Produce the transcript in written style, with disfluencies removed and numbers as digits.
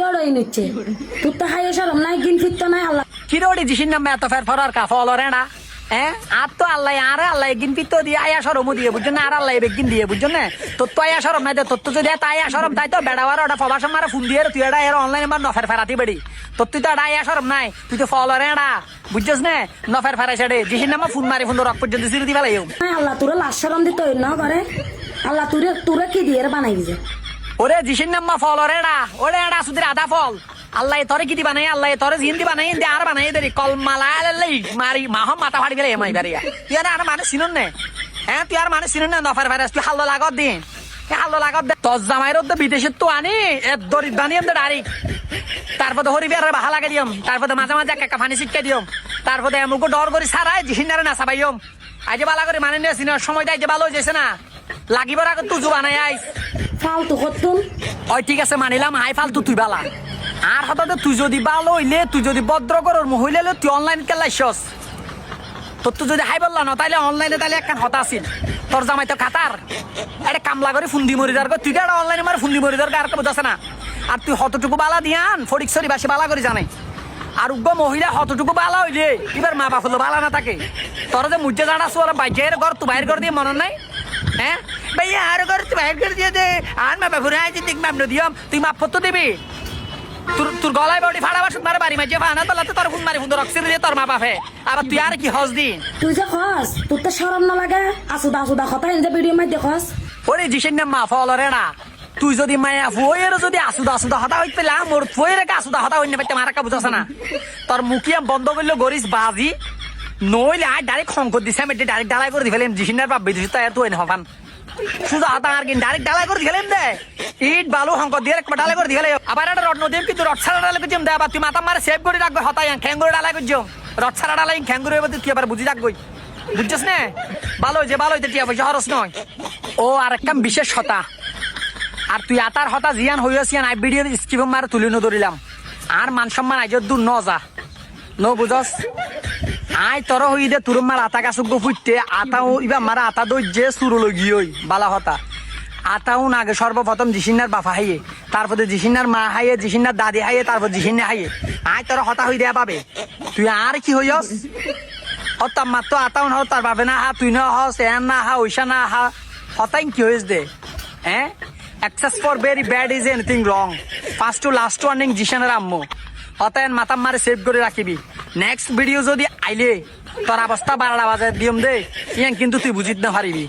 ওড়াই নিচ্ছে তোর তো হাই সরম নাই গিন ফিরতো নাই আল্লাহ কিরোড়ি জিসির নামে এত ফের ফরার কা ফল রেডা হ্যাঁ আর তো আল্লাহ আর আল্লাহ একদিন পিত্ত দিয়ে আয়া সরমও দিয়ে বুঝছো না আর আল্লাহ একদিন দিয়ে বুঝছো না তোর তো আয়া সরম নাই তোর তো যদি তাই আয়া সরম তাই তো বেড়াওয়ার ওটা ফবার সময় ফোন দিয়ে তুই এটা এর অনলাইনে মার নফের ফেরাতি বেড়ি তোর তুই তো এটা আয়া সরম নাই তুই তো ফল রেডা বুঝছস না নফের ফেরাই সাড়ে জিসির নামে ফোন মারি ফোন রক পর্যন্ত সিঁড়ি দিবা লাগে আল্লাহ তোরা লাশ সরম দিত ন করে আল্লাহ তোরা কি দিয়ে বানাই দিছে ওরে জিসির নাম্মা ফল রেডা ওরে এডা সুদের আধা ফল আল্লাহ তোরে কি বানাই আল্লাহ তোরে জিন্দি বানাই দে আর বানাই দে কলমালা মারি মাহ মাথা ফাড়ি গেলে এমাই বাড়িয়া তুই আর মানুষ চিনুন নে হ্যাঁ তুই আর মানুষ চিনুন না নফার ভাইরাস তুই হাল্লো লাগত দিন হাল্লো লাগত দে তোর জামাইর তো বিদেশের তো আনি দরিদ বানিয়ে দে ডারি তারপরে হরিবি আর ভালো লাগে দিয়ম তারপরে মাঝে মাঝে একটা পানি শিক্ষা দিয়ম তারপরে এমুকো ডর করি সারাই জিহিনারে না সাবাইম আজ বালা করে মানে নিয়েছি না সময়টা আজ ভালো হয়েছে না লাগিবার আগে তুজু বানাই আইস ফালতু করতুন ওই ঠিক আছে মানিলাম হাই ফালতু তুই বালা আর হঠাৎ তুই যদি ভালো হইলে তুই যদি ভদ্র করর মহিলা তুই অনলাইন কেলাইছস তোর তুই যদি হাই বললা না তাইলে অনলাইনে তাইলে একটা হতা আছিল তোর জামাই তো খাতার একটা কামলা করে ফুন্দি মরি দরকার তুই তো একটা অনলাইনে মার ফুন্দি মরি দরকার আর কেউ বুঝাছে না আর তুই হতটুকু বালা দিয়ান ফরিক সরি বাসে বালা করে জানে আর উগ্র মহিলা হতটুকু বালা হইলে এবার মা বাপ হলো বালা না থাকে তোর যে মুজ্জে জানা সোয়ার বাইকের ঘর তুই বাইর করে দিয়ে মনে নাই হ্যাঁ ভাই আর ঘর তুই বাইর করে দিয়ে দে আর মা বাপুরে আইছি ঠিক মাপ দিয়ম তুই মাপ তো দিবি তোর গলায় বডি ফাড়া বাসুন মারে বাড়ি মাঝে ফানা তোলাতে তোর ফোন মারি ফোন রক্সি দিয়ে তোর মা বাপে আবার তুই আর কি হস দি তুই যে খস তোর তো সরম না লাগে আসুদা কথা এনে ভিডিও মাই দেখস ওরে জিসেন না মা ফল রে না তুই যদি মায়া ফুয়ের যদি আসুদা হতা হইতে পেলাম মোর ফুয়ের আসুদা হতা হইতে পারতে মারাকা বুঝাছে না তোর মুখিয়া বন্ধ করলো গরিস বাজি নইলে আই ডাইরেক্ট খঙ্কর দিছে আমি ডাইরেক্ট ডালাই করে দি ফেলেন জিসিনার বাপ বিদিস তাই তুই হবান সুজা হাতা আর কি ডাইরেক্ট ডালাই করে দিলেন দে ইট বালু হঙ্কর দিয়ে একটা ডালাই করে দিলে আবার একটা রড নদীম কিন্তু রড ছাড়া ডালাই করছিম দে আবার তুই মাথা মারে সেভ করে রাখবে হতাই খ্যাঙ্গুরে ডালাই করছিম রড ছাড়া ডালাই খ্যাঙ্গুরে তুই আবার বুঝি রাখবই বুঝছিস না ভালো হয়েছে ভালো হইতে টিয়া পয়সা খরচ নয় ও আর একটা বিশেষ হতা আর তুই আতার হতা জিয়ান হইয়াছিয়ান আই ভিডিওর স্কিপ মারে তুলি নধরিলাম আর মান সম্মান আইজ দূর ন যা ন বুঝস আই তোর হই দে তোর মার আতা গাছ ফুটতে আতাও ইবা মারা আতা দই যে সুর লগি ওই বালা হতা আতাও না আগে সর্বপ্রথম জিসিনার বাপা হাইয়ে তারপরে জিসিনার মা হাইয়ে জিসিনার দাদি হাইয়ে তারপর জিসিনে হাইয়ে আই তোর হতা হই দেয়া পাবে তুই আর কি হইস ও তার মাত্র আতাও না তার বাপে না হা তুই না হস এন না হা ওইসা না হা হতাই কি হইস দে হ্যাঁ access for very bad is anything wrong first to last warning জিসানের আম্মু অতএন মাথা মারে সেভ করে রাখিবি নেক্সট ভিডিও যদি আইলে তোর অবস্থা 12টা বাজে দিয়ম দে ইয়ান কিন্তু তুই বুঝিত না পারিবি।